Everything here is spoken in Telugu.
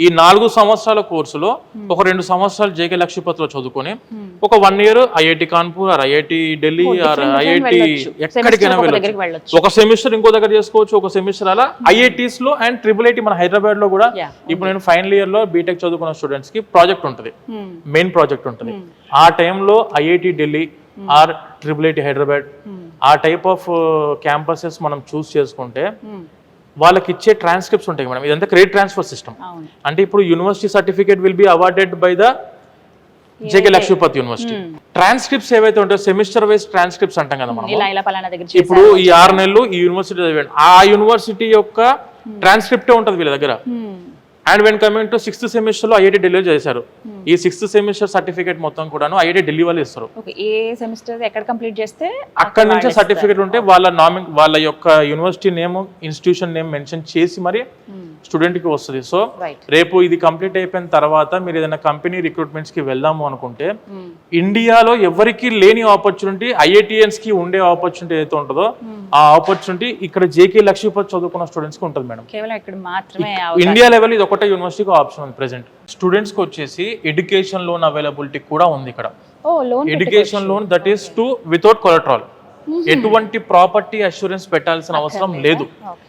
ఈ 4 సంవత్సరాల కోర్సులో ఒక 2 సంవత్సరాలు జేకే లక్ష్మీపతిలో చదువుకొని ఒక 1 year IIT Kanpur or IIT Delhi or IIT ఎక్కడికైనా వెళ్ళొచ్చు. ఒక సెమిస్టర్ ఇంకో దగ్గర చేసుకోవచ్చు, ఒక సెమిస్టర్ అలా ఐఐటీస్ లో అండ్ IIIT మన హైదరాబాద్ లో కూడా ఇప్పుడు నేను ఫైనల్ ఇయర్ లో బీటెక్ చదువుకున్న స్టూడెంట్స్ కి ప్రాజెక్ట్ ఉంటుంది, మెయిన్ ప్రాజెక్ట్ ఉంటుంది. ఆ టైంలో IIT Delhi or IIIT Hyderabad ఆ టైప్ ఆఫ్ క్యాంపసెస్ మనం చూస్ చేసుకుంటే వాళ్ళకి ఇచ్చే ట్రాన్స్క్రిప్ట్స్ ఉంటాయి మేడం. ఇదంతా క్రెడిట్ ట్రాన్స్ఫర్ సిస్టమ్. అంటే ఇప్పుడు university certificate will be awarded by the JK Lakshmipathi university. Transcripts ఏవైతే ఉంటాయో సెమిస్టర్ వైజ్ ట్రాన్స్క్రిప్ట్స్ అంటాం కదా మనం. ఇప్పుడు ఈ 6 నెలలు ఈ యూనివర్సిటీ చదివాడు, ఆ యూనివర్సిటీ యొక్క ట్రాన్స్క్రిప్టే ఉంటుంది వీళ్ళ దగ్గర. And when coming to 6th semester లో ఐఐటి ఢిల్లీ చేశారు. ఈ 6th సెమిస్టర్ సర్టిఫికేట్ మొత్తం కూడాను ఐఐటి ఢిల్లీ వాళ్ళు ఇస్తారు. ఏ సెమిస్టర్ ఎక్కడ కంప్లీట్ చేస్తే అక్కడ నుంచే సర్టిఫికేట్ ఉంటే వాళ్ళ యొక్క university name institution name mention చేసి మరి స్టూడెంట్ కి వస్తుంది. సో రేపు ఇది కంప్లీట్ అయిపోయిన తర్వాత మీరు ఏదైనా కంపెనీ రిక్రూట్మెంట్స్ కి వెళ్దాము అనుకుంటే ఇండియాలో ఎవరికి లేని ఆపర్చునిటీ ఐఐటిఎన్స్ కి ఉండే ఆపర్చునిటీ ఏదైతే ఉంటుందో ఆ ఆపర్చునిటీ ఇక్కడ జేకే లక్ష్మీపతి చదువుకున్న స్టూడెంట్స్ కి ఉంటుంది మేడం. ఇండియా లెవెల్ ఇది ఒకటే యూనివర్సిటీకి ఆప్షన్ ఉంది ప్రెసెంట్. స్టూడెంట్స్ కి వచ్చేసి ఎడ్యుకేషన్ లోన్ అవైలబిలిటీ కూడా ఉంది ఇక్కడ. Education loan that is to without collateral, ఎటువంటి ప్రాపర్టీ అష్యూరెన్స్ పెట్టాల్సిన అవసరం లేదు.